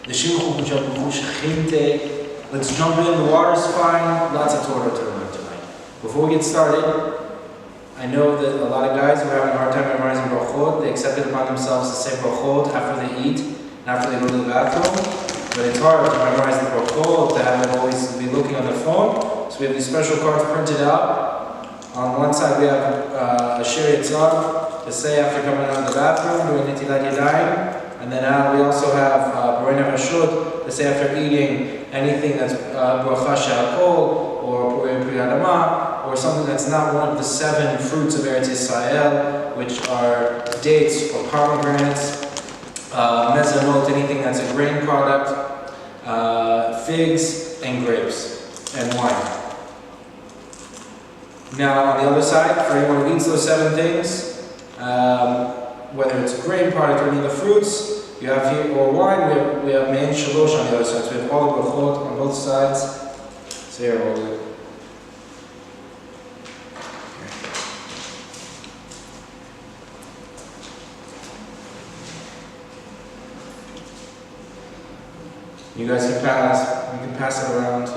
Let's jump in, the water's fine, lots of Torah to learn tonight. Before we get started, I know that a lot of guys who are having a hard time memorizing brachot, they accept it upon themselves to say brachot after they eat and after they go to the bathroom. But it's hard to memorize the brachot, to have it always be looking on the phone. So we have these special cards printed out. On one side we have a shir yitzhak to say after coming out of the bathroom, doing netilat yadayim. And then we also have Behar-Bechukotai to say after eating anything that's bracha she'akol or purei pri adama, or something that's not one of the 7 fruits of Eretz Yisrael, which are dates or pomegranates, mezanot, anything that's a grain product, figs and grapes and wine. Now on the other side, for anyone who eats those 7 things, whether it's a grain product or any of the fruits, you have here, or wine, we have mein shalosh on the other side. So we have all the brachot on both sides. So here, hold it. You guys can pass it around to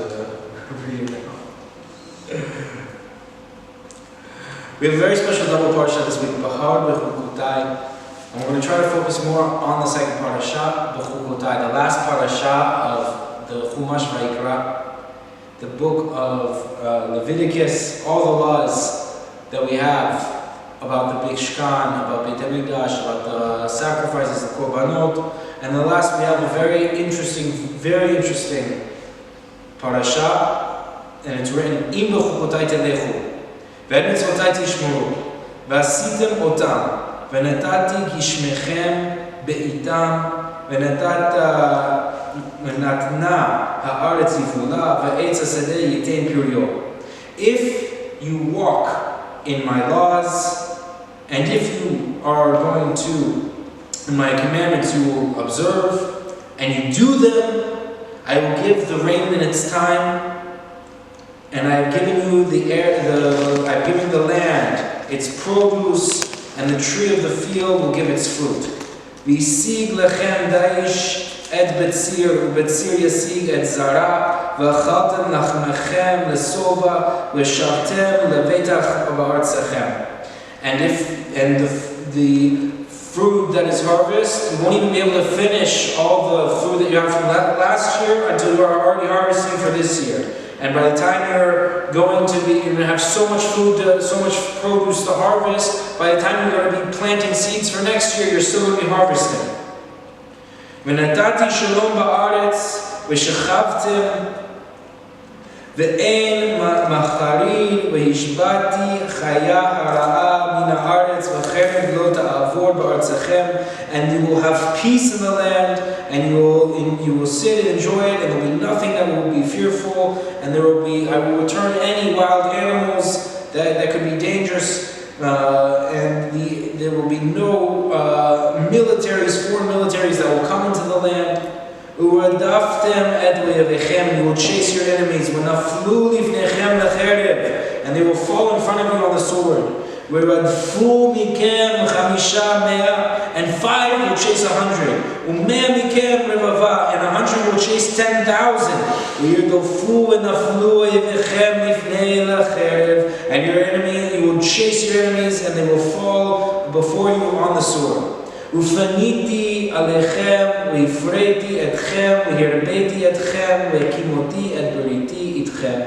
read it. We have a very special double parsha this week, Behar-Bechukotai, and we're going to try to focus more on the second parasha, Bechukotai, the last parasha of the Chumash Vayikra, the book of Leviticus, all the laws that we have about the Bishkan, about Beit HaMikdash, about the sacrifices, the korbanot, and the last we have a very interesting parasha, and it's written, Im Bechukotai telechu. ואת מצוותיי תשמרו, ועשיתם אותם, ונתתי גשמכם בעיתם, ונתנה הארץ יבולה, ועץ השדה ייתן פריו. If you walk in my laws, and if you are going to, in my commandments you will observe, and you do them, I will give the rain in its time, and I have given you the I've given the land, its produce, and the tree of the field will give its fruit. V'yisig lechem daish et betzir, ubetzir yasig et zara, v'achaltem lachmechem lesova, v'shavtem levetach ba'artzachem. And the fruit that is harvest, you won't even be able to finish all the food that you have from last year until you are already harvesting for this year. And by the time you're going to have so much food, so much produce to harvest, by the time you're going to be planting seeds for next year, you're still going to be harvesting. V'natati shalom ba'aretz, v'shechavtem, ve'en macharid, v'hishbati chaya hara'a min haaretz, v'cherem lo ta'avor ba'artzachem, and you will have peace in the land, and you will sit and enjoy it, and there will be nothing that will be fearful, and I will return any wild animals that could be dangerous, and there will be no foreign militaries that will come into the land. And you will chase your enemies, and they will fall in front of you on the sword. And 5 will chase 100. And 100 will chase 10,000. And your enemy, you will chase your enemies, and they will fall before you on the sword. ופניתי עליכם, והפרעתי אתכם, והרביתי אתכם, והקימותי את בריתי איתכם.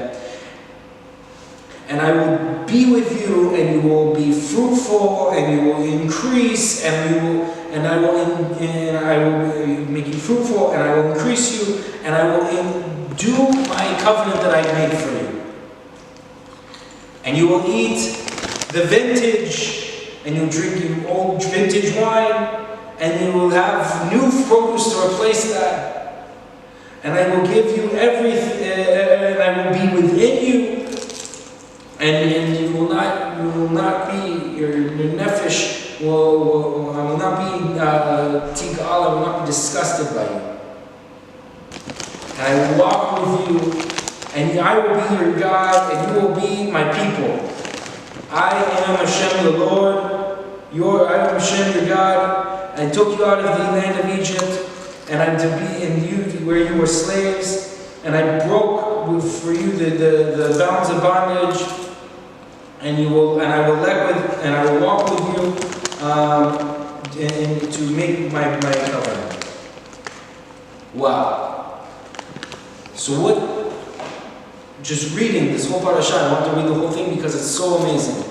And I will be with you, and you will be fruitful, and you will increase, and I will make you fruitful, and I will increase you, and I will do my covenant that I made for you. And you will eat the vintage, and you'll drink your old vintage wine, and you will have new produce to replace that. And I will give you everything, and I will be within you, and you will not be, your nefesh I will not be tigal, I will not be disgusted by you. And I will walk with you, and I will be your God, and you will be my people. I am Hashem the Lord, I am Hashem your God. I took you out of the land of Egypt, and I'm to be in you where you were slaves, and I broke for you the bounds of bondage, and I will walk with you and to make my covenant. Wow. So what, just reading this whole parasha, I want to read the whole thing because it's so amazing.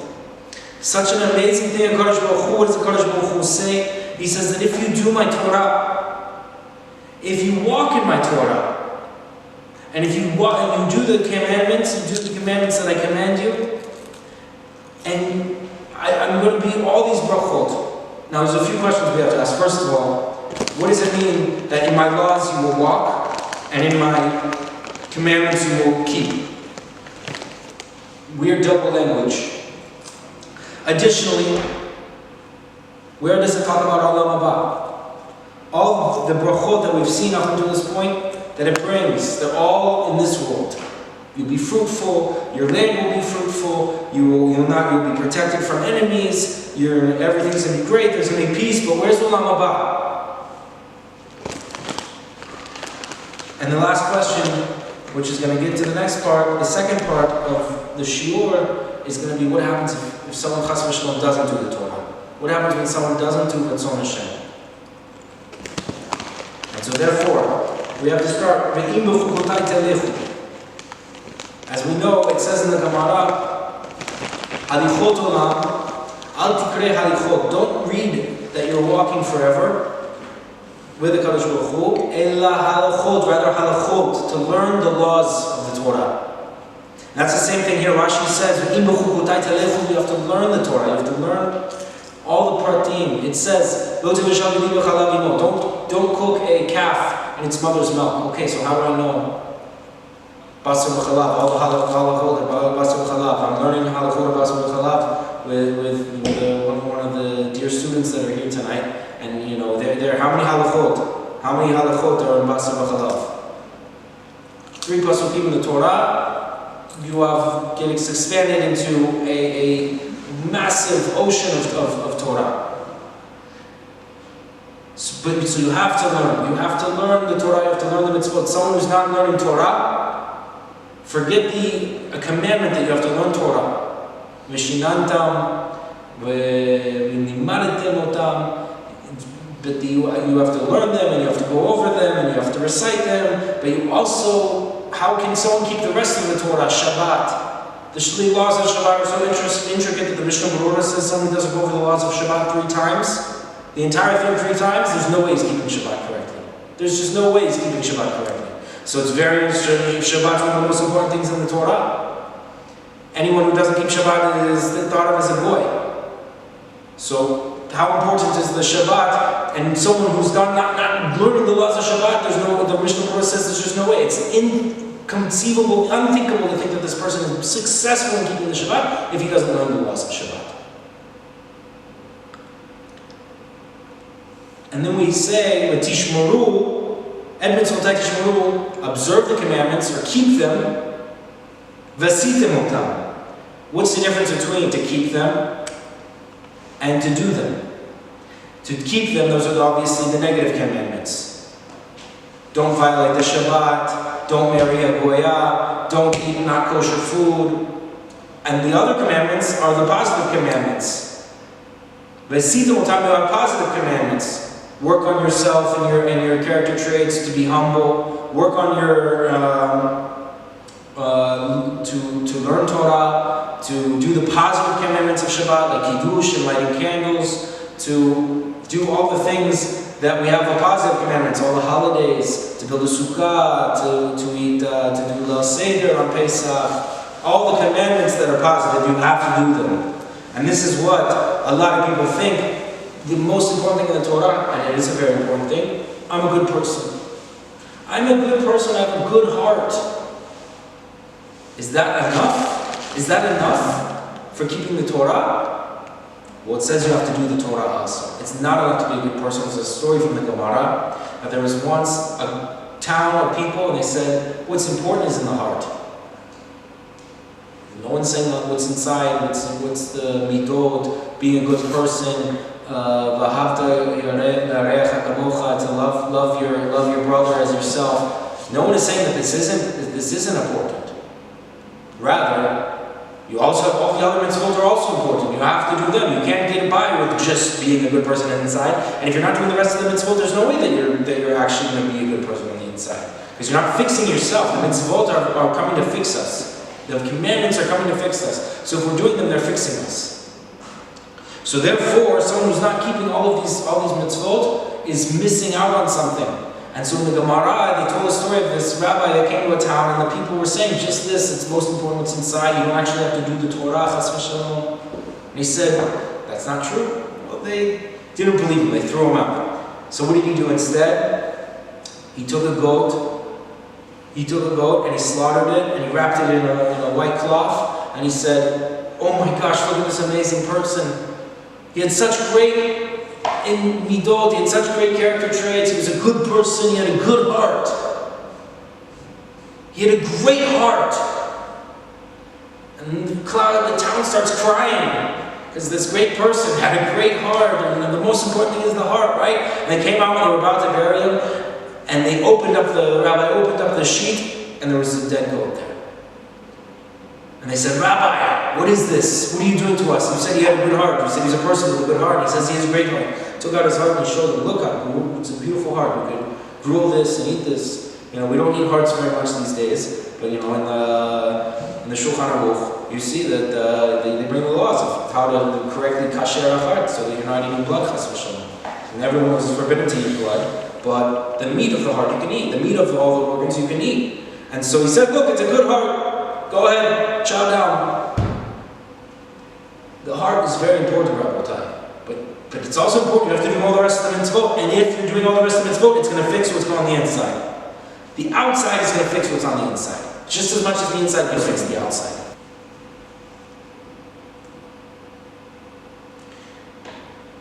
Such an amazing thing. HaKadosh Baruch Hu, what does HaKadosh Baruch Hu say? He says that if you do my Torah, if you walk in my Torah, and if you walk and you do the commandments, that I command you, and I'm going to be all these brachot. Now there's a few questions we have to ask. First of all, what does it mean that in my laws you will walk, and in my commandments you will keep? Weird double language. Additionally, where does it talk about Olam Haba? All the brachot that we've seen up until this point, that it brings, they're all in this world. You'll be fruitful, your land will be fruitful, you'll be protected from enemies, everything's going to be great, there's going to be peace, but where's Olam Haba? And the last question, which is going to get to the next part, the second part of the shiur, is going to be what happens if someone chas v'shalom doesn't do the Torah. What happens when someone doesn't do Ratzon Hashem? And so therefore, we have to start Behar-Bechukotai telechu. As we know, it says in the Gemara, Halichot olam, al tikrei halichot. Don't read that you're walking forever with the Kadosh Baruch Hu, ella halachot, rather halachot, to learn the laws of the Torah. And that's the same thing here. Rashi says, Behar-Bechukotai telechu, you have to learn the Torah, you have to learn all the pratim. It says, don't cook a calf in its mother's milk. Okay, so how do I know? Basar v'chalav, all the halachot, basar v'chalav. I'm learning halachot basar v'chalav with one of the dear students that are here tonight. And they're how many halachot? How many halachot are in basar v'chalav? 3 pasukim in the Torah. You get expanded into a massive ocean of Torah. So you have to learn. You have to learn the Torah. You have to learn the mitzvot. Someone who's not learning Torah, forget a commandment that you have to learn Torah. V'shinantam, v'nimaretem otam. But you have to learn them, and you have to go over them, and you have to recite them. But you also, how can someone keep the rest of the Torah? Shabbat. The Shli laws of Shabbat are so intricate that the Mishnah Berurah says someone doesn't go over the laws of Shabbat 3 times. The entire thing 3 times, there's no way he's keeping Shabbat correctly. There's just no way he's keeping Shabbat correctly. So it's Shabbat's one of the most important things in the Torah. Anyone who doesn't keep Shabbat is thought of as a boy. So how important is the Shabbat? And someone who's not learning the laws of Shabbat, the Mishnah Berurah says there's just no way. It's inconceivable, unthinkable to think that this person is successful in keeping the Shabbat if he doesn't learn the laws of Shabbat. And then we say, Tishmaru, observe the commandments or keep them, vasitem otam. What's the difference between to keep them and to do them? To keep them, those are obviously the negative commandments. Don't violate the Shabbat, don't marry a goya, don't eat not kosher food. And the other commandments are the positive commandments. Vasitem otam, you have positive commandments. Work on yourself and your character traits to be humble. Work on your to learn Torah, to do the positive commandments of Shabbat, like kiddush and lighting candles, to do all the things that we have the positive commandments, all the holidays, to build a sukkah, to eat, to do Leil Seder on Pesach. All the commandments that are positive, you have to do them. And this is what a lot of people think. The most important thing in the Torah, and it is a very important thing, I'm a good person. I'm a good person, I have a good heart. Is that enough? Is that enough for keeping the Torah? Well, it says you have to do the Torah also. It's not enough to be a good person. There's a story from the Gemara that there was once a town of people and they said, what's important is in the heart. No one's saying what's inside, what's the midot, being a good person, to love your brother as yourself. No one is saying that this isn't important. Rather, you also have all the other mitzvot are also important. You have to do them. You can't get by with just being a good person on the inside. And if you're not doing the rest of the mitzvot, there's no way that you're actually going to be a good person on the inside. Because you're not fixing yourself. The mitzvot are coming to fix us. The commandments are coming to fix us. So if we're doing them, they're fixing us. So therefore, someone who's not keeping all these mitzvot is missing out on something. And so in the Gemara, they told a story of this rabbi that came to a town, and the people were saying, just this, it's most important what's inside, you don't actually have to do the Torah, chas v'shalom. And he said, that's not true. Well, they didn't believe him, they threw him out. So what did he do instead? He took a goat and he slaughtered it, and he wrapped it in a white cloth, and he said, oh my gosh, look at this amazing person. He had such great in midot, he had such great character traits, he was a good person, he had a good heart. He had a great heart. And the town starts crying, because this great person had a great heart, and the most important thing is the heart, right? And they came out when they were about to bury him, and the rabbi opened up the sheet, and there was a dead goat there. And they said, Rabbi, what is this? What are you doing to us? You said he had a good heart. You said he's a person with a good heart. He says he has a great heart. Took out his heart and he showed them, look, it's a beautiful heart. We could gruel this and eat this. You know, we don't eat hearts very much these days, but you know, in the Shulchan Aruch, you see that they bring the laws of how to correctly kasher a heart so that you're not eating blood, chas v'shalom. And everyone was forbidden to eat blood, but the meat of the heart you can eat. The meat of all the organs you can eat. And so he said, look, it's a good heart. Go ahead, chow down. The heart is very important, Rabotai. But it's also important, you have to do all the rest of the mitzvot. And if you're doing all the rest of the mitzvot, it's going to fix what's going on the inside. The outside is going to fix what's on the inside. Just as much as the inside can fix the outside.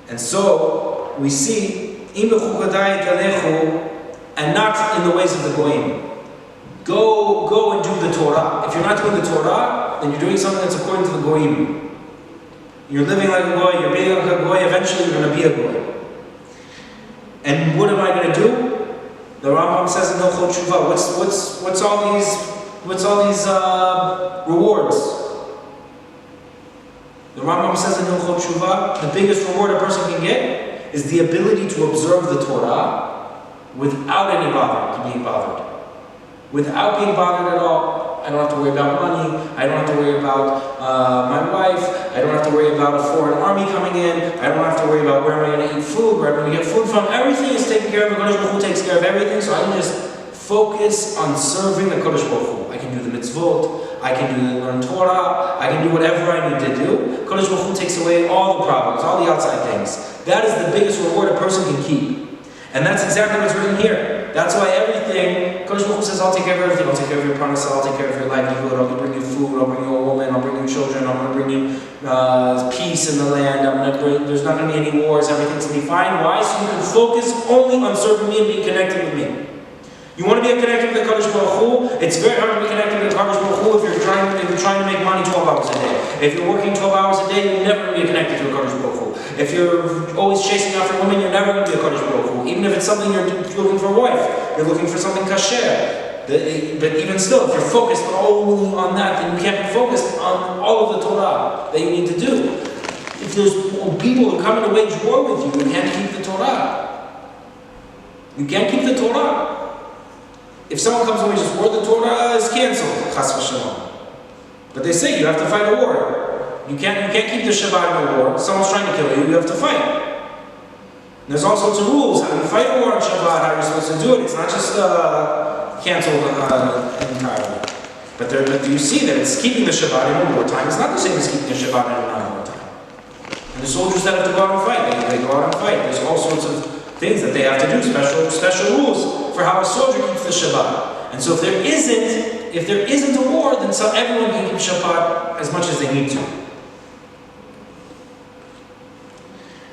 And so, we see, Behar-Bechukotai and not in the ways of the goyim. Go and do the Torah. If you're not doing the Torah, then you're doing something that's according to the goyim. You're living like a goy, you're being like a goy, eventually you're going to be a goy. And what am I going to do? The Rambam says in Hilchot Tshuva, what's all these rewards? The Rambam says in Hilchot Tshuva, the biggest reward a person can get is the ability to observe the Torah without any being bothered. Without being bothered at all. I don't have to worry about money. I don't have to worry about my wife. I don't have to worry about a foreign army coming in. I don't have to worry about where am I going to eat food, where am I going to get food from. Everything is taken care of. The Kodesh Baruch Hu takes care of everything, so I can just focus on serving the Kodesh Baruch Hu. I can do the mitzvot. I can learn Torah. I can do whatever I need to do. Kodesh Baruch Hu takes away all the problems, all the outside things. That is the biggest reward a person can keep. And that's exactly what's written here. That's why everything, Kodesh Baruch Hu says, I'll take care of everything. I'll take care of your parnasah, I'll take care of your livelihood, I'll bring you food, I'll bring you a woman, I'll bring you children, I'm going to bring you peace in the land, there's not going to be any wars, everything's going to be fine. Why? So you can focus only on serving me and being connected with me. You want to be connected with the Kodesh Baruch Hu? It's very hard to be connected with the Kodesh Baruch Hu if you're trying to make money 12 hours a day. If you're working 12 hours a day, you're never going to be connected to the Kodesh Baruch Hu. If you're always chasing after women, you're never going to be a Kodesh Baruch Hu. Even if it's something you're looking for a wife, you're looking for something kasher. But even still, if you're focused only on that, then you can't be focused on all of the Torah that you need to do. If there's people who come to wage war with you, you can't keep the Torah. You can't keep the Torah. If someone comes and wages war, the Torah is cancelled. Chas v'shalom. But they say you have to fight a war. You can't keep the Shabbat in a war. Someone's trying to kill you, you have to fight. And there's all sorts of rules. How do you fight a war on Shabbat? How are you supposed to do it? It's not just canceled entirely. But you see that it's keeping the Shabbat in a wartime. It's not the same as keeping the Shabbat in a non-wartime. And the soldiers that have to go out and fight, they go out and fight. There's all sorts of things that they have to do, special rules for how a soldier keeps the Shabbat. And so if there isn't a war, then everyone can keep Shabbat as much as they need to.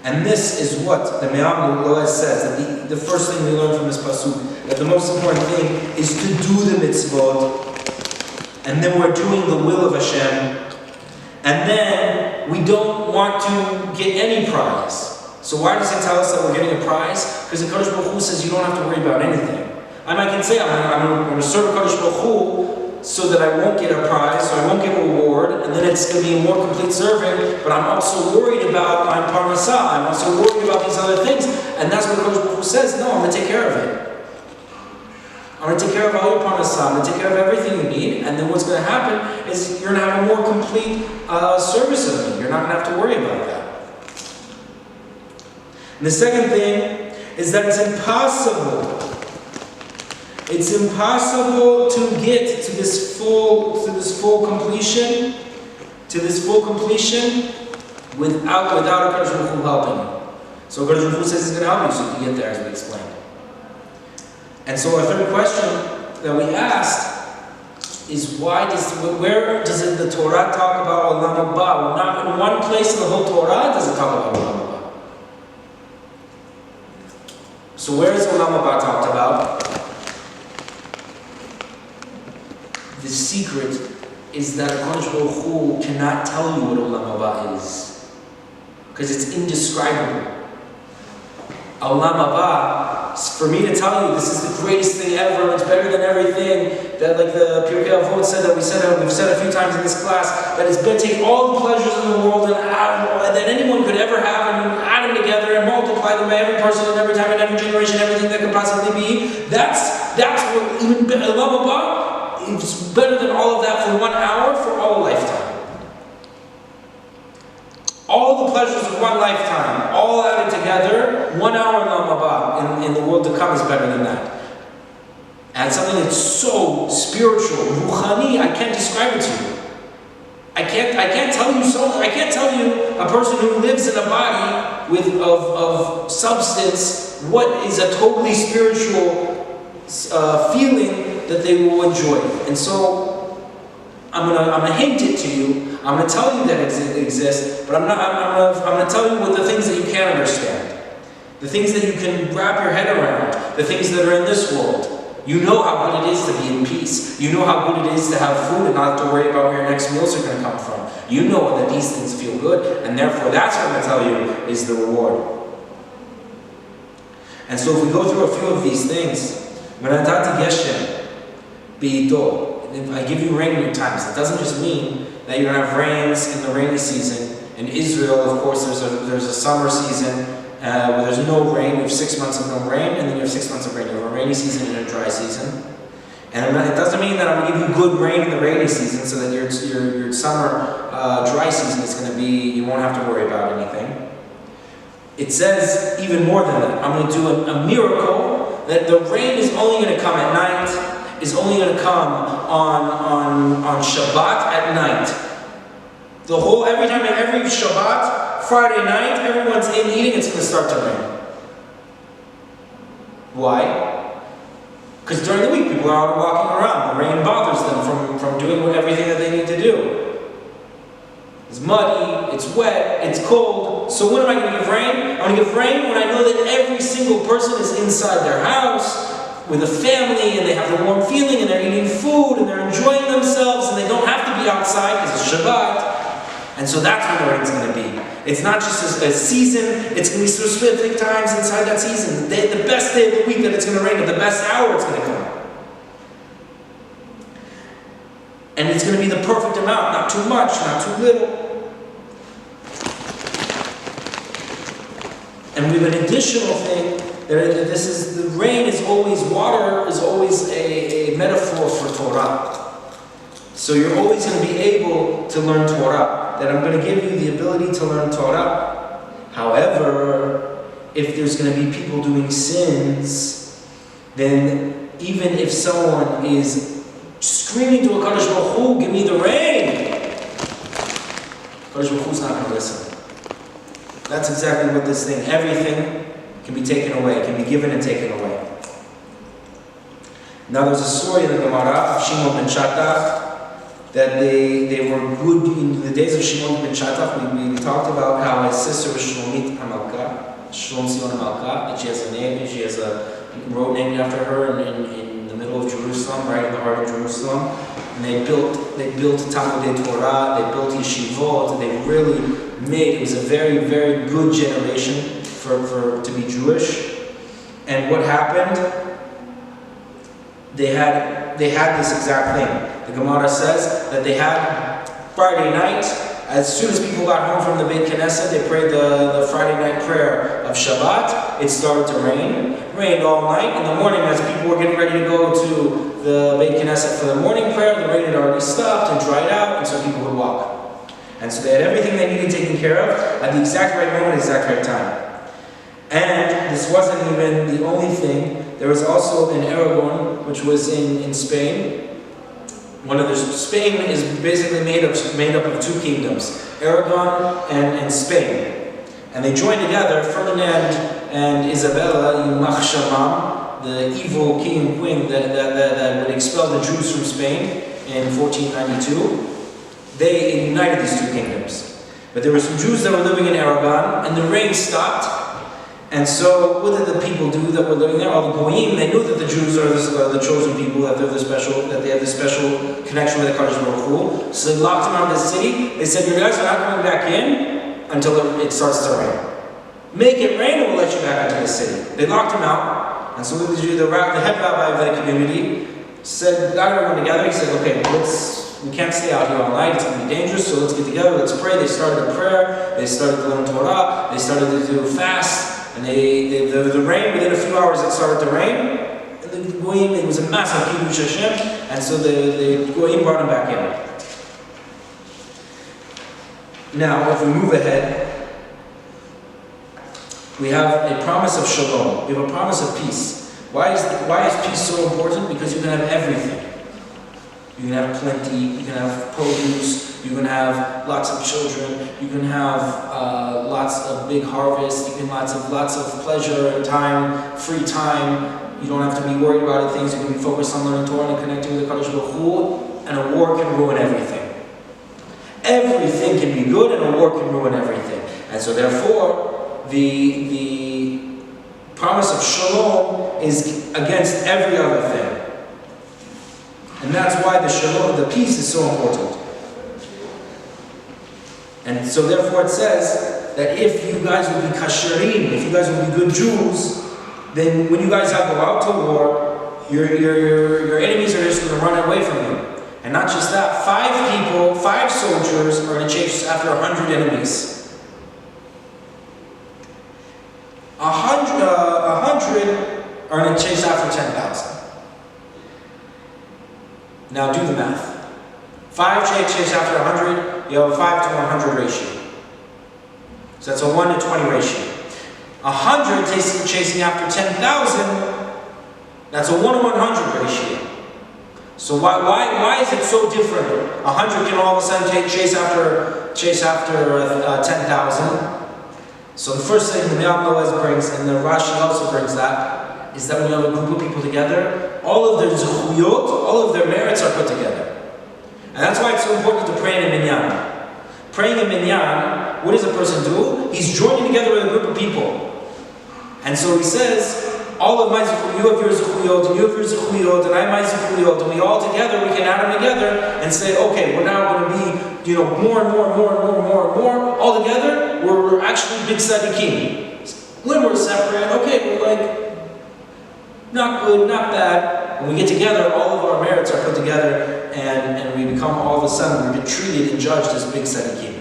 And this is what the Me'am Lo'ez says, that the first thing we learn from this pasuk, that the most important thing is to do the mitzvot, and then we're doing the will of Hashem, and then we don't want to get any prize. So why does it tell us that we're getting a prize? Because the Kadosh Baruch Hu says you don't have to worry about anything. I can say I'm going to serve Kadosh Baruch Hu so that I won't get a prize, so I won't get a reward, and then it's going to be a more complete serving, but I'm also worried about my parnasah, I'm also worried about these other things, and that's what Kadosh Baruch Hu says, no, I'm going to take care of it. I'm going to take care of all your parnasah, I'm going to take care of everything you need, and then what's going to happen is you're going to have a more complete service of me. You're not going to have to worry about that. And the second thing is that it's impossible to get to this full completion without a Kadosh Baruch Hu helping you. So Kadosh Baruch Hu says He's going to help you so you can get there, as we explained. And so our third question that we asked is where does the Torah talk about Olam Haba? Well, not in one place in the whole Torah does it talk about Olam Haba. So where is Olam Haba talked about? The secret is that HaKadosh Baruch Hu cannot tell you what Olam Haba is, because it's indescribable. Olam Haba, for me to tell you this is the greatest thing ever, it's better than everything, that like the Pirkei Avot said that we've said a few times in this class, that it's better to take all the pleasures in the world and that anyone could ever have and add them together and multiply them by every person and every time and every generation, everything that could possibly be. That's what even Olam Haba. It's better than all of that for 1 hour for all a lifetime. All the pleasures of one lifetime, all added together, 1 hour in Olam Haba in the world to come is better than that. And something that's so spiritual, ruchani, I can't describe it to you. I can't tell you a person who lives in a body of substance what is a totally spiritual feeling that they will enjoy. And so I'm gonna hint it to you. I'm gonna tell you that it exists, but I'm gonna tell you what the things that you can't understand, the things that you can wrap your head around, the things that are in this world. You know how good it is to be in peace. You know how good it is to have food and not have to worry about where your next meals are going to come from. You know that these things feel good, and therefore that's what I'm going to tell you is the reward. And so if we go through a few of these things, if I give you rain in your times, it doesn't just mean that you're going to have rains in the rainy season. In Israel, of course, there's a summer season where there's no rain. You have 6 months of no rain, and then you have 6 months of rain. You have a rainy season and a dry season. And it doesn't mean that I'm going to give you good rain in the rainy season so that your summer dry season is going to be, you won't have to worry about anything. It says even more than that. I'm going to do a miracle that the rain is only going to come at night, is only going to come on Shabbat at night. Every time, every Shabbat, Friday night, everyone's in eating, it's going to start to rain. Why? Because during the week, people are out walking around. The rain bothers them from doing everything that they need to do. It's muddy, it's wet, it's cold. So when am I going to give rain? I'm going to give rain when I know that every single person is inside their house with a family, and they have the warm feeling, and they're eating food, and they're enjoying themselves, and they don't have to be outside because it's Shabbat. And so that's when the rain's going to be. It's not just a season, it's going to be specific times inside that season. The best day of the week that it's going to rain, at the best hour it's going to come. And it's going to be the perfect amount, not too much, not too little. And we have an additional thing, that the rain is always, water is always a metaphor for Torah. So you're always going to be able to learn Torah. That I'm going to give you the ability to learn Torah. However, if there's going to be people doing sins, then even if someone is screaming to HaKadosh Baruch Hu, give me the rain, HaKadosh Baruch Hu's not going to listen. That's exactly what this thing, everything can be taken away, can be given and taken away. Now there's a story in the Gemara of Shimon ben Shattach, that they were good in the days of Shimon ben Shattach. We talked about how his sister was Shlomit HaMalka, Shlom Zion HaMalka, and she has a name, she has a road named after her in the middle of Jerusalem, right in the heart of Jerusalem. And they built Talmudei Torah, they built yeshivot, they really made, it was a very, very good generation to be Jewish. And what happened? They had this exact thing. The Gemara says that they had Friday night. As soon as people got home from the Beit Knesset, they prayed the Friday night prayer of Shabbat. It started to rain. It rained all night. In the morning, as people were getting ready to go to the Beit Knesset for the morning prayer, the rain had already stopped and dried out, and so people would walk. And so they had everything they needed taken care of at the exact right moment, exact right time. And this wasn't even the only thing. There was also in Aragon, which was in Spain. Spain is basically made up of two kingdoms, Aragon and Spain. And they joined together, Ferdinand and Isabella, the evil king and queen that would expel the Jews from Spain in 1492. They united these two kingdoms. But there were some Jews that were living in Aragon, and the rain stopped. And so, what did the people do that were living there? All the Goyim, they knew that the Jews are the chosen people, that they have this special connection with the Kadosh Baruch Hu. So they locked them out of the city. They said, "You guys are not coming back in until it starts to rain. Make it rain, and we'll let you back into the city." They locked them out. And so the head rabbi of the community got everyone together. He said, "Okay, we can't stay out here all night. It's going to be dangerous. So let's get together. Let's pray." They started a prayer. They started to learn Torah. They started to do a fast. And the rain, within a few hours it started to rain. And the Goyim, it was a massive Kiddush Hashem. And so the Goyim brought him back in. Now, if we move ahead, we have a promise of shalom. We have a promise of peace. Why is peace so important? Because you can have everything. You can have plenty, you can have produce, you can have lots of children, you can have lots of big harvests, you can have lots of pleasure and time, free time. You don't have to be worried about things. You can be focused on learning Torah and connecting with the Kadosh Baruch Hu, and a war can ruin everything. Everything can be good, and a war can ruin everything. And so therefore, the promise of shalom is against every other thing. And that's why the shalom, the peace, is so important. And so therefore it says that if you guys will be kasherim, if you guys will be good Jews, then when you guys have to go out to war, your enemies are just going to run away from you. And not just that, 5 soldiers are going to chase after 100 enemies. 100 are going to chase after 10,000. Now do the math. 5 chase after 100, you have a 5 to 100 ratio. So that's a 1 to 20 ratio. 100 chasing after 10,000, that's a 1 to 100 ratio. So why is it so different? 100 can all of a sudden chase after 10,000. So the first thing the Me'am Loez brings, and the Rashi also brings that, is that when you have a group of people together, all of their zechuyot, all of their merits are put together. And that's why it's so important to pray in a minyan. Praying in minyan, what does a person do? He's joining together with a group of people. And so he says, all of my zechuyot, you have your zechuyot, and you have your zechuyot, and I have my zechuyot, and we all together, we can add them together and say, okay, we're now going to be, more and more. All together, we're actually big tzaddikim. When we're separate, okay, we're like, not good, not bad. When we get together, all of our merits are put together, and we become all of a sudden, we've been treated and judged as big tzaddikim.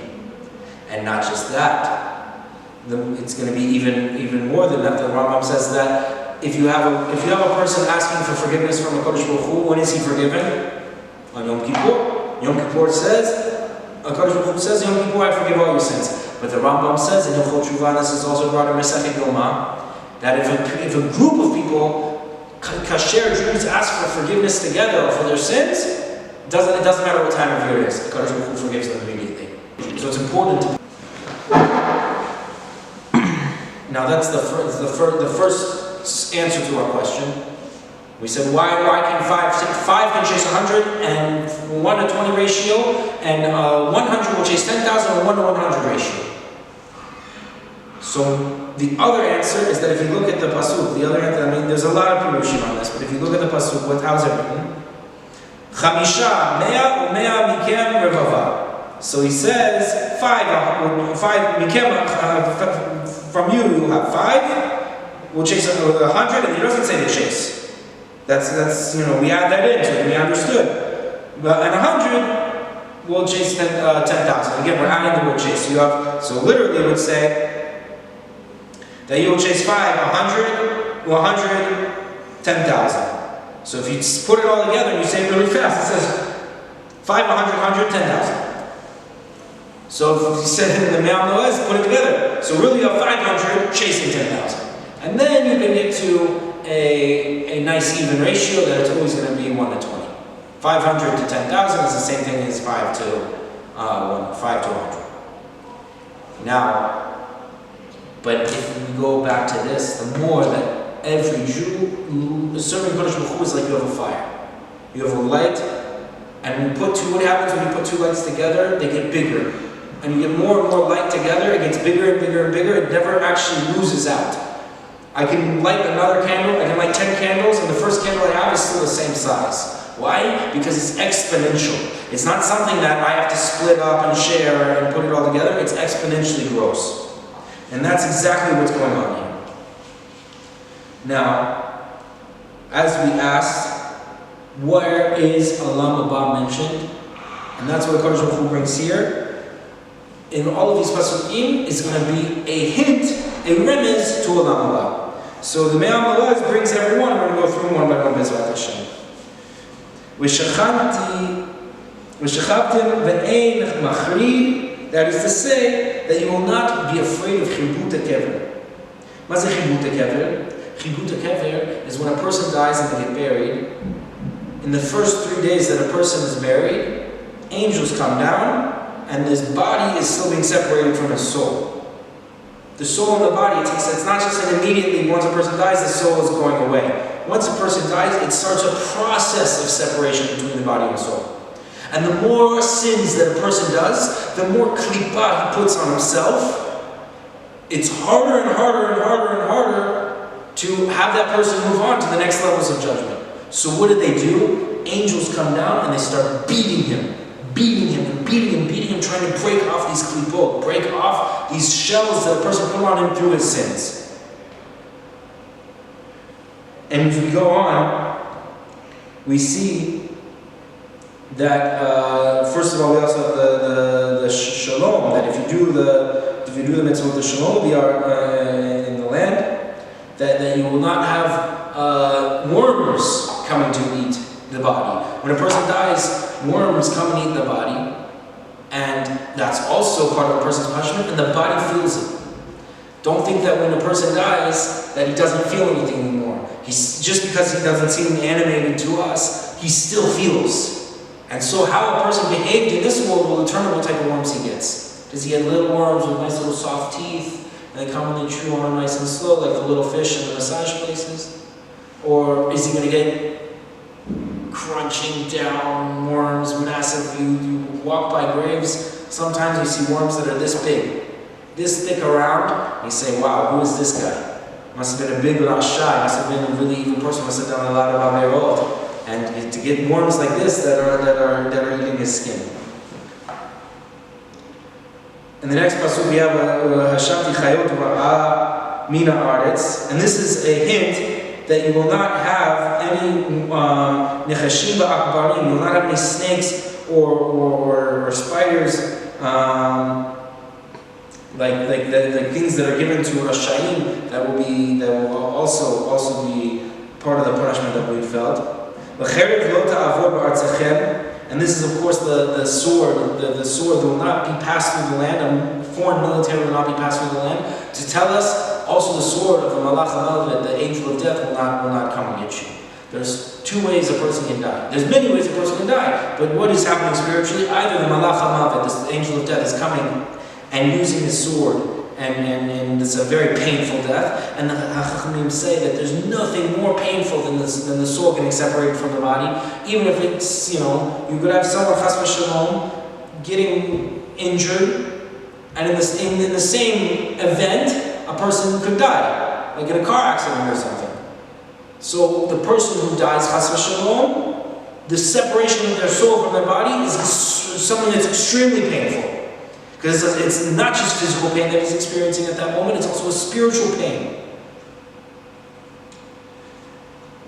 And not just that, it's going to be even more than that. The Rambam says that if you have a person asking for forgiveness from the Kadosh Baruch Hu, when is he forgiven? On Yom Kippur. Yom Kippur says, Kadosh Baruch Hu says, Yom Kippur, I forgive all your sins. But the Rambam says in Hilchot Tshuva, this is also brought in Masechet Yoma, that if a group of people, kasher Jews, ask for forgiveness together for their sins, it doesn't matter what time of year it is. Kadosh Baruch Hu forgives them immediately. So it's important to. Now that's the first answer to our question. We said why can 5 can chase 100 and 1 to 20 ratio, and 100 will chase 10,000 and 1 to 100 ratio. So the other answer is that if you look at the pasuk, there's a lot of pirushim on this, but if you look at the pasuk, how's it written? Chamisha, mea umea mikem revava. So he says 5 mikem from you, you'll have 5. We'll chase 100, and he doesn't say to chase. That's we add that in, so we understood. But and 100, we'll chase 10,000. Again, we're adding the word chase. So literally, it would say that you will chase 5, 100, 100, 10,000. So if you put it all together and you say it really fast, it says 5, 100, 100, 10,000. So if you said it in the Me'am Noez, put it together. So really you have 500 chasing 10,000. And then you can get to a nice even ratio that it's always going to be 1 to 20. 500 to 10,000 is the same thing as 5 to 100. Now, but if we go back to this, the more that every Jew, serving Kodesh Baruch Hu is like you have a fire. You have a light, and what happens when you put 2 lights together? They get bigger. And you get more and more light together, it gets bigger and bigger and bigger, it never actually loses out. I can light another candle, I can light 10 candles, and the first candle I have is still the same size. Why? Because it's exponential. It's not something that I have to split up and share and put it all together, it's exponentially grows. And that's exactly what's going on here. Now, as we asked, where is Olam Haba mentioned? And that's what Kodesh Baruch Hu brings here. In all of these pasukim is going to be a hint, a remez to Olam Haba. So the Me'am Noez brings everyone. We're going to go through them one by one, Bezrat Hashem. V'shechavtim ve'ein machrid. That is to say that you will not be afraid of chibut kever. What's a chibut kever? Chibut kever is when a person dies and they get buried. In the first 3 days that a person is buried, angels come down, and his body is still being separated from his soul. The soul and the body, it's not just that immediately once a person dies, the soul is going away. Once a person dies, it starts a process of separation between the body and the soul. And the more sins that a person does, the more klippah he puts on himself, it's harder and harder and harder and harder to have that person move on to the next levels of judgment. So what do? Angels come down and they start beating him, trying to break off these klipot, break off these shells that a person put on him through his sins. And if we go on, we see that first of all we also have the shalom, that if you do the mitzvah of the shalom in the land, that you will not have worms coming to eat the body. When a person dies, worms come and eat the body, and that's also part of a person's punishment, and the body feels it. Don't think that when a person dies that he doesn't feel anything anymore. Just because he doesn't seem animated to us, he still feels. And so how a person behaved in this world will determine what type of worms he gets. Does he get little worms with nice little soft teeth, and they come and they chew on them nice and slow, like the little fish in the massage places? Or is he going to get crunching down worms, massive? You walk by graves, sometimes you see worms that are this big, this thick around, and you say, wow, who is this guy? Must have been a big Rasha, must have been a really evil person, must have done a lot of Averot. And to get worms like this that are eating his skin. In the next pasuk we have Hashavti Chayot Ra'a Mina Aretz, and this is a hint that you will not have any nechashim ba'akbarim, you will not have any snakes or spiders, like the things that are given to Rashayim that will also be part of the punishment that we felt. And this is of course the sword. The sword will not be passed through the land. A foreign military will not be passed through the land. To tell us also the sword of the Malach HaMelvet, the angel of death, will not come and get you. There's 2 ways a person can die. There's many ways a person can die. But what is happening spiritually? Either the Malach HaMelvet, the angel of death, is coming and using his sword, and it's a very painful death. And the Chachamim say that there's nothing more painful than the soul getting separated from the body. Even if it's, you could have someone, chas v'shalom, getting injured, and in the same event, a person could die, like in a car accident or something. So the person who dies, chas v'shalom, the separation of their soul from their body is something that's extremely painful. Because it's not just physical pain that he's experiencing at that moment, it's also a spiritual pain.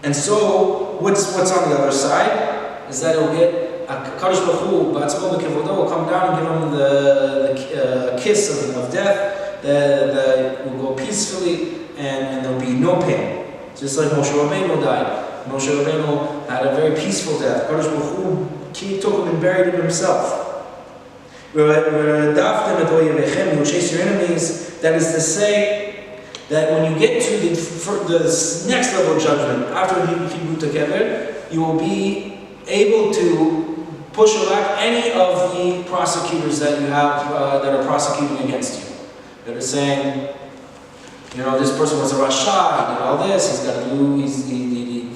And so, what's on the other side is that he'll get Kadosh Baruch Hu Ba'atzmo B'Kevodo will come down and give him the kiss of death. That will go peacefully, and there'll be no pain. Just like Moshe Rabbeinu died. Moshe Rabbeinu had a very peaceful death. Kadosh Baruch Hu took him and buried him himself. Chase your enemies. That is to say that when you get to the next level of judgment, after you together, you will be able to push back any of the prosecutors that you have that are prosecuting against you. That are saying, this person was a rasha, he did all this, he's got to do, he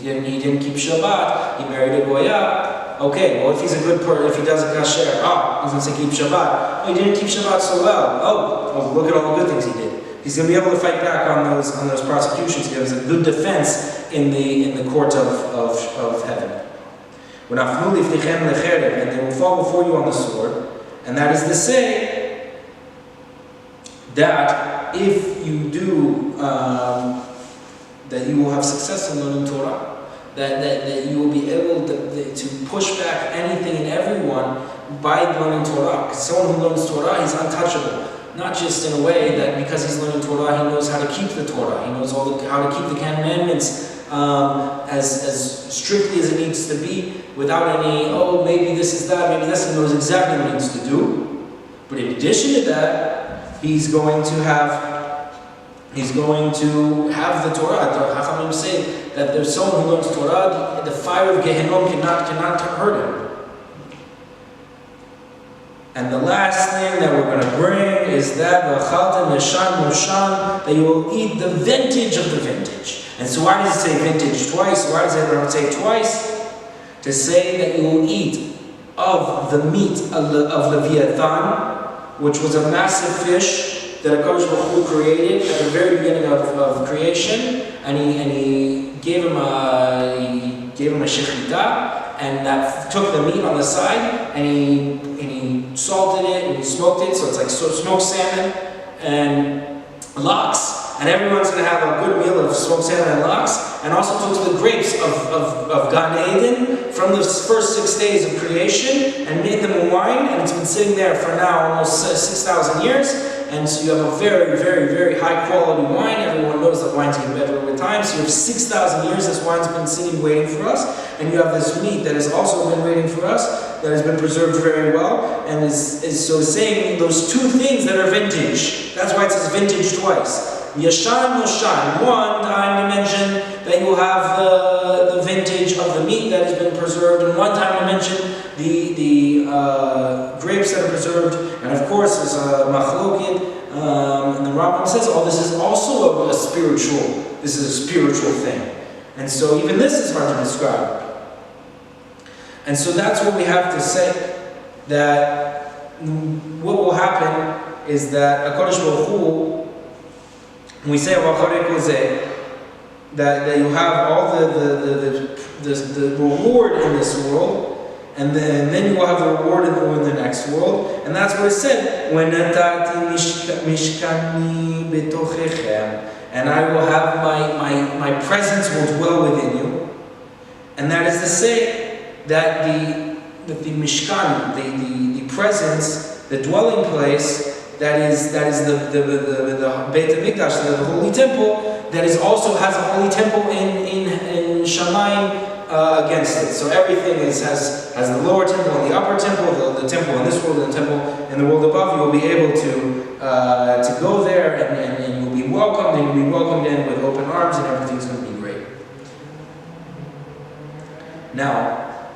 didn't keep Shabbat, he married a goya. Okay, well if he's a good person, if he does a kasher, he's going to say keep Shabbat. Oh, he didn't keep Shabbat so well. Oh, look at all the good things he did. He's going to be able to fight back on those prosecutions. He has a good defense in the court of heaven. And they will fall before you on the sword. And that is to say that if you do, that you will have success in learning Torah. That you will be able to push back anything and everyone by learning Torah. Because someone who learns Torah, he's untouchable. Not just in a way that because he's learning Torah, he knows how to keep the Torah. He knows how to keep the commandments as strictly as it needs to be, without any, maybe this is that, maybe this. He knows exactly what he needs to do. But in addition to that, he's going to have the Torah. The Chachamim say that there's someone who learns Torah, the fire of Gehenom cannot hurt him. And the last thing that we're going to bring is that that you will eat the vintage of the vintage. And so why does it say vintage twice? Why does it say twice? To say that you will eat of the meat of Leviathan, which was a massive fish that HaKadosh Baruch Hu created at the very beginning of creation, and he gave him a shechita, and that took the meat on the side, and he salted it and he smoked it, so it's like smoked salmon and lox, and everyone's going to have a good meal of smoked salmon and lox, and also took the grapes of Gan Eden from the first 6 days of creation and made them a wine, and it's been sitting there for now almost 6,000 years. And so you have a very, very, very high quality wine. Everyone knows that wines get better with time. So you have 6,000 years this wine's been sitting waiting for us. And you have this meat that has also been waiting for us, that has been preserved very well, and is so saying those two things that are vintage. That's why it says vintage twice. Yashan Moshan. One time to mention that you will have the vintage of the meat that has been preserved, and one time to mention the grapes that are preserved. And of course, there's a machlokit, and the Rambam says, this is also a spiritual. This is a spiritual thing, and so even this is hard to describe. And so that's what we have to say. That what will happen is that HaKadosh Baruch Hu, when we say that you have all the reward in this world, and then you will have the reward in the next world, and that's what it said. When natati mishkani betochechem, and I will have my presence will dwell within you, and that is to say that the mishkan, the presence, the dwelling place. That is the Beit HaMikdash, the holy temple, that is also has a holy temple in Shamayim against it. So everything has the lower temple and the upper temple, the temple in this world and the temple in the world above. You will be able to go there and you'll be welcomed, and you'll be welcomed in with open arms, and everything's going to be great. Now,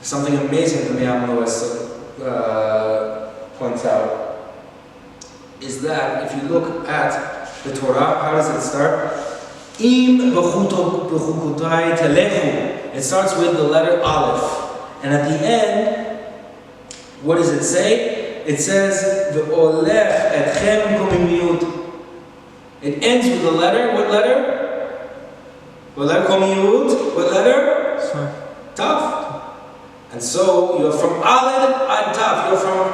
something amazing that Me'am Lois points out is that if you look at the Torah, how does it start? Im Behar-Bechukotai telechu. It starts with the letter Aleph. And at the end, what does it say? It says, Ve'olech etchem komimiyut. It ends with the letter, what letter? What letter? Komiyut. What letter? Tav. And so, you're from Aleph ad Tav. You're from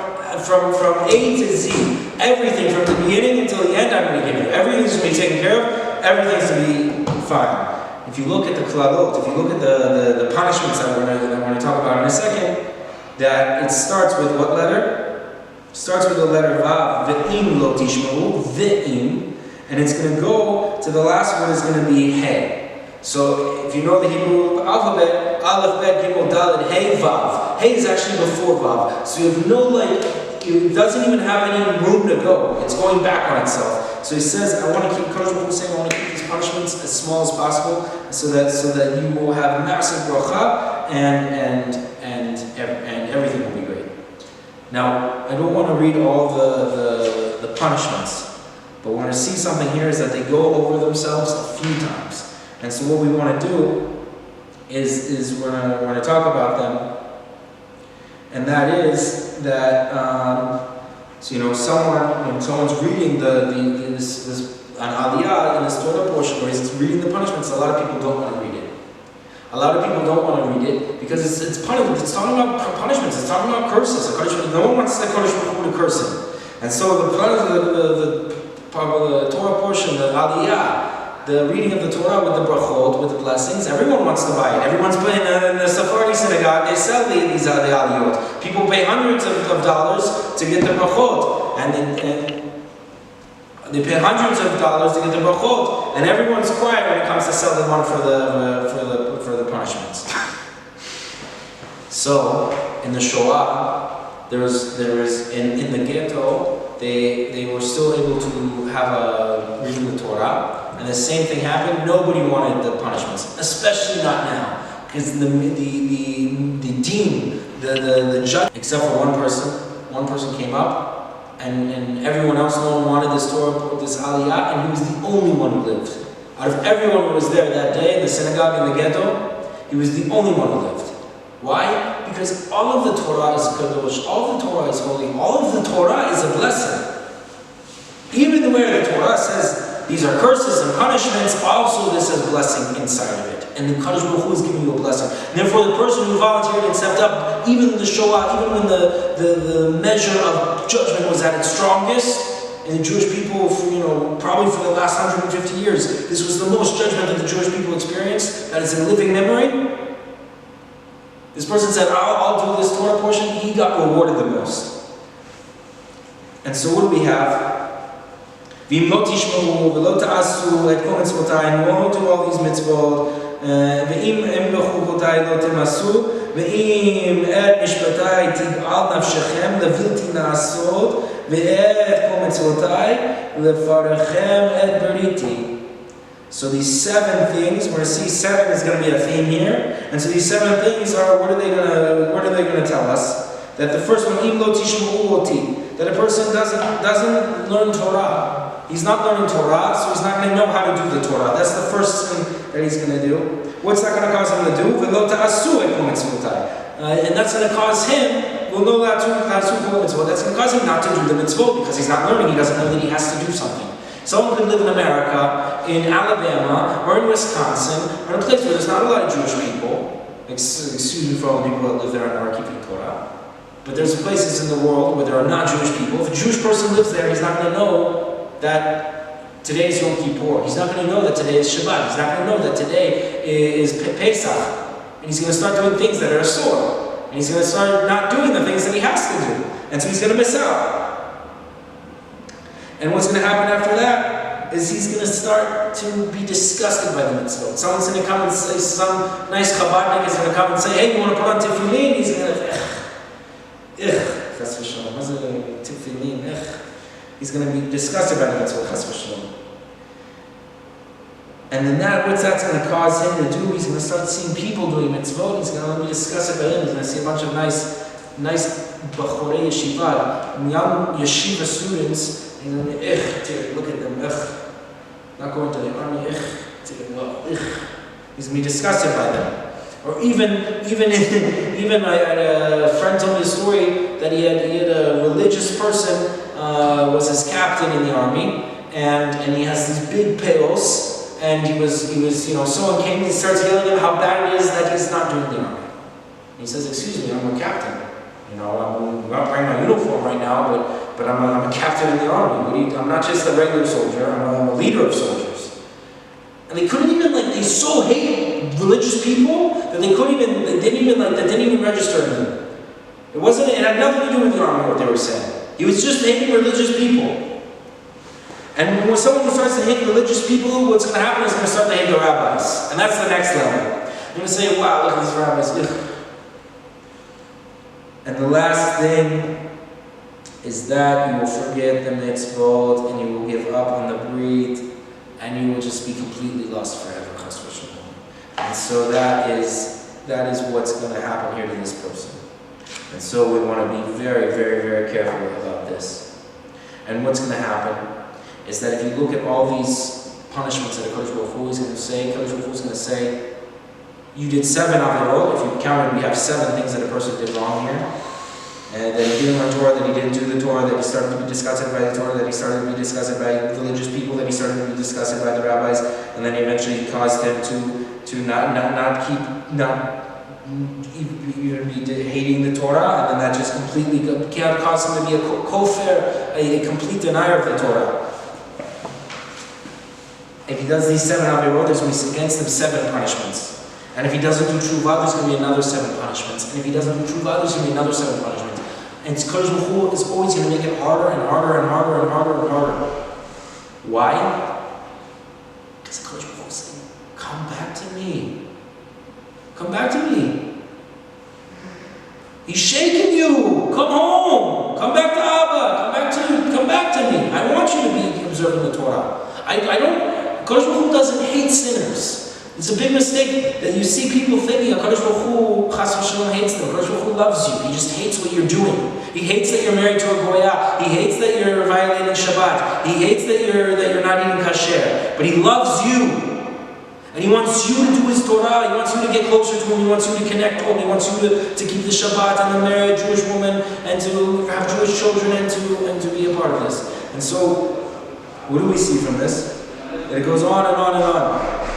from A to Z, everything from the beginning until the end, I'm going to give you. Everything's going to be taken care of. Everything's going to be fine. If you look at the klalot, if you look at the punishments that we're going to talk about in a second, that it starts with what letter? It starts with the letter Vav, ve'im lo tishma'u, ve'im, and it's going to go to the last one is going to be He. So if you know the Hebrew alphabet, Aleph, Bet, Gimel, Dalet, He, Vav. He is actually before Vav. So you have no, it doesn't even have any room to go. It's going back on itself. So he says, I want to keep, Kodesh Baruch Hu saying, I want to keep these punishments as small as possible, so that you will have massive bracha and everything will be great. Now, I don't want to read all the punishments, but we're going to see something here is that they go over themselves a few times. And so what we want to do is we're going to talk about them, and that is that so when someone's reading this an aliyah in this Torah portion where he's reading the punishments, a lot of people don't want to read it. A lot of people don't want to read it because it's punishment. It's talking about punishments. It's talking about curses. No one wants the Kodesh Baruch Hu to curse him. And so the Torah portion, the aliyah, the reading of the Torah with the brachot, with the blessings, everyone wants to buy it. Everyone's playing in the Sephardi synagogue. They sell these the aliyot. People pay hundreds of dollars to get the brachot, and they pay hundreds of dollars to get the brachot, and everyone's quiet when it comes to sell the one for the punishments. So in the Shoah, there was in the ghetto, they were still able to have a reading the Torah. And the same thing happened. Nobody wanted the punishments, especially not now, because the dean, the judge, except for one person came up, and everyone else, no one wanted this Torah, this aliyah, and he was the only one who lived. Out of everyone who was there that day in the synagogue in the ghetto, he was the only one who lived. Why? Because all of the Torah is kadosh, all of the Torah is holy, all of the Torah is a blessing. Even where the Torah says these are curses and punishments, also this has blessing inside of it. And the Kodesh Baruch Hu is giving you a blessing. And therefore the person who volunteered and stepped up, even in the Shoah, even when the measure of judgment was at its strongest, and the Jewish people, probably for the last 150 years, this was the most judgment that the Jewish people experienced, that is in living memory. This person said, I'll do this Torah portion. He got rewarded the most. And so what do we have? V'im lo tishma'u v'lo ta'asu et kol mitzvotai, and we won't do all these mitzvot. V'im Bechukotai lo temasu, v'im et mishpatai tig'al nafshechem levilti na'asod, v'et kol mitzvotai lefarechem et beriti. So these 7 things, we're going to see 7 is going to be a theme here. And so these 7 things are, what are they going to tell us? That the first one, im lo tishma'u oti, that a person doesn't learn Torah. He's not learning Torah, so he's not going to know how to do the Torah. That's the first thing that he's going to do. What's that going to cause him to do? V'lo ta'asu et kol mitzvotai. And that's going to cause him, we'll know that that's going to cause him not to do the mitzvot because he's not learning. He doesn't know that he has to do something. Someone could live in America, in Alabama, or in Wisconsin, or in a place where there's not a lot of Jewish people. Excuse me for all the people that live there and are keeping Torah. But there's places in the world where there are not Jewish people. If a Jewish person lives there, he's not going to know that today is Yom Kippur. He's not going to know that today is Shabbat. He's not going to know that today is Pesach. And he's going to start doing things that are asur. And he's going to start not doing the things that he has to do. And so he's going to miss out. And what's going to happen after that is he's going to start to be disgusted by the mitzvot. Someone's going to come and say, some nice Chabadnik is going to come and say, hey, you want to put on tefillin? He's going to, chas v'shalom, what's tefillin, He's going to be disgusted by the mitzvot, chas v'shalom. And then what's that's going to cause him to do? He's going to start seeing people doing mitzvot. He's going to be disgusted by him. He's going to see a bunch of nice bachorei yeshiva, young yeshiva students. And then, look at them, not going to the army, he's going to be disgusted by them. Or even I had a friend told me a story that he had a religious person was his captain in the army, and he has these big peos, and he was someone came and starts yelling at him how bad it is that he's not doing the army. And he says, excuse me, I'm a captain. I'm not wearing my uniform right now, but I'm a captain in the army. I'm not just a regular soldier, I'm a leader of soldiers. And they couldn't even, they so hate religious people that they didn't even register them. It had nothing to do with the army, what they were saying. He was just hating religious people. And when someone starts to hate religious people, what's going to happen is they're going to start to hate the rabbis. And that's the next level. They're going to say, wow, look at these rabbis. Ugh. And the last thing is that you will forget the mitzvot and you will give up on the breed and you will just be completely lost forever. And so that is what's going to happen here to this person. And so we want to be very, very, very careful about this. And what's going to happen is that if you look at all these punishments that Kodesh Baruch Hu is going to say, Kodesh Baruch Hu is going to say, you did 7 avirot. If you counted, we have 7 things that a person did wrong here. And that he didn't learn Torah, that he didn't do the Torah, that he started to be disgusted by the Torah, that he started to be disgusted by religious people, that he started to be disgusted by the rabbis, and then eventually caused him to not even be hating the Torah, and then that just completely caused him to be a kofir, a complete denier of the Torah. If he does these 7 avirot, there's going to be against him 7 punishments. And if he doesn't do tshuva, there's going to be another 7 punishments. And if he doesn't do tshuva, there's going to be another 7 punishments. And Kodesh Baruch Hu is always going to make it harder and harder and harder and harder and harder. Why? Because Kodesh Baruch Hu is saying, come back to me. Come back to me. He's shaking you. Come home. Come back to Abba. Come back to me. I want you to be observing the Torah. Kodesh Baruch Hu doesn't hate sinners. It's a big mistake that you see people thinking HaKadosh Baruch Hu, Chas v'Shalom, hates them. HaKadosh Baruch Hu loves you. He just hates what you're doing. He hates that you're married to a goya. He hates that you're violating Shabbat. He hates that you're not eating kasher. But he loves you. And he wants you to do his Torah. He wants you to get closer to him. He wants you to connect to him. He wants you to keep the Shabbat and to marry a Jewish woman and to have Jewish children and to be a part of this. And so, what do we see from this? That it goes on and on and on.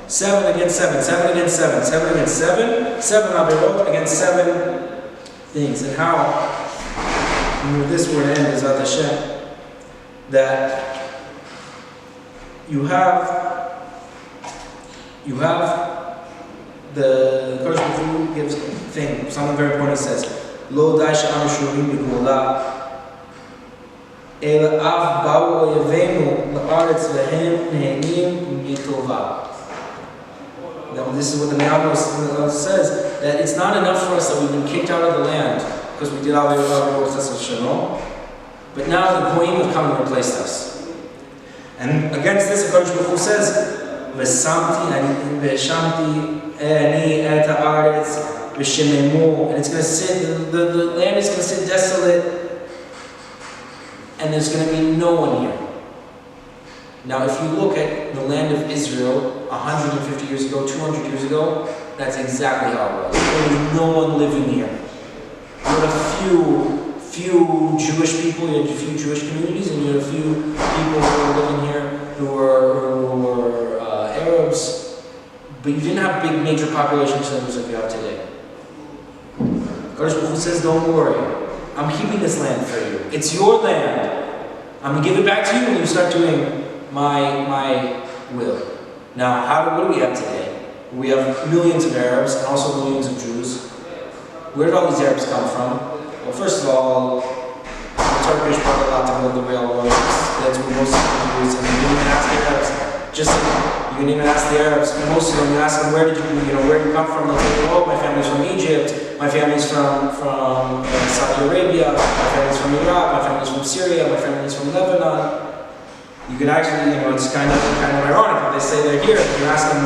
7 against 7, 7 against 7, 7 against 7, 7 avirot against 7 things. And how, this word end is at Hashem, that you have the Kodesh Baruch Hu gives thing, something very important. It says, Lo dai she'anu shurim b'gula el av ba'u oyevenu la'aretz vehem nehenim mitova. Now, this is what the Me'abel says, that it's not enough for us that we've been kicked out of the land because we did all the Shalom, but now the Goyim have come and replaced us. And against this, the Kodesh Baruch Hu says, V'samti v'shamti ani et ha'aretz v'shememu, and it's going to sit, the land is going to sit desolate, and there's going to be no one here. Now, if you look at the land of Israel 150 years ago, 200 years ago, that's exactly how it was. There was no one living here. You had a few Jewish people, you had a few Jewish communities, and you had a few people who were living here who were Arabs, but you didn't have big major population centers like you have today. Kodesh Baruch Hu says, don't worry, I'm keeping this land for you. It's your land. I'm going to give it back to you when you start doing my will. Now, what do we have today? We have millions of Arabs and also millions of Jews. Where did all these Arabs come from? Well, first of all, the Turkish brought a lot to build the railroads. That's where most of the Jews, and you didn't even ask the Arabs. You didn't even ask the Arabs. Most of them, you ask them, where did you come from? They'll tell you, oh, my family's from Egypt, my family's from Saudi Arabia, my family's from Iraq, my family's from Syria, my family's from Lebanon. You could actually, it's kind of ironic if they say they're here. If you ask them,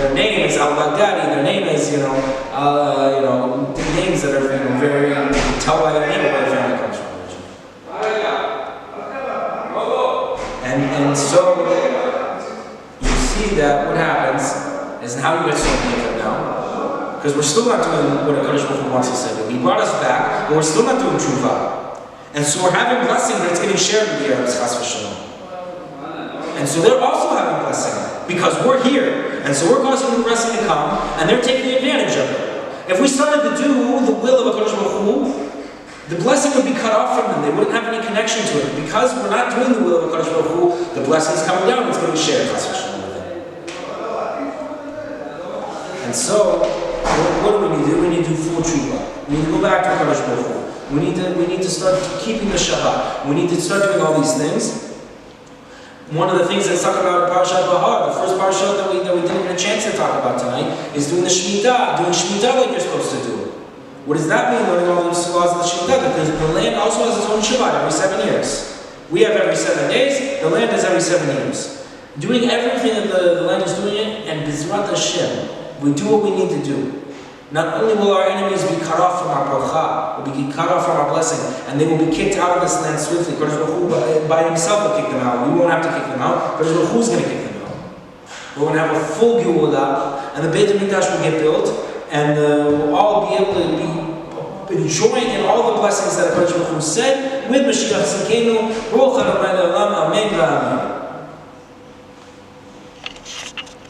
their name is al-Baghdadi, their name is, names that are, very, you can tell by their name where their family comes from. And so, you see that what happens is how you get so many of them now. Because we're still not doing what HaKadosh Baruch Hu wants us to do. He brought us back, but we're still not doing tshuva. And so we're having blessing that's getting shared with the Arabs, chas v'shalom. And so they're also having blessing because we're here. And so we're causing the blessing to come, and they're taking advantage of it. If we started to do the will of HaKadosh Baruch Hu, the blessing would be cut off from them. They wouldn't have any connection to it. Because we're not doing the will of HaKadosh Baruch Hu, the blessing is coming down, it's going to be shared with them. And so, what do we need to do? We need to do full tshuva. We need to go back to HaKadosh Baruch Hu. We need to start keeping the Shabbat. We need to start doing all these things. One of the things that's talked about in Parashat Behar, the first Parashat that we didn't get a chance to talk about tonight, is doing the Shemitah, doing Shemitah like you're supposed to do it. What does that mean, learning all these laws of the Shemitah? Because the land also has its own Shabbat every 7 years. We have every 7 days, the land has every 7 years. Doing everything that the land is doing it, and B'ezrat Hashem, we do what we need to do. Not only will our enemies be cut off from our bracha, will be cut off from our blessing, and they will be kicked out of this land swiftly. Kodesh Baruch Hu by himself will kick them out. We won't have to kick them out. Kodesh Baruch Hu is going to kick them out. We're going to have a full Geulah, and the Beit HaMikdash will get built, and we'll all be able to be enjoying in all the blessings that Kodesh Baruch Hu said with Mashiach Tzidkenu. Baruch Adonai Le'olam. Amen v'amen.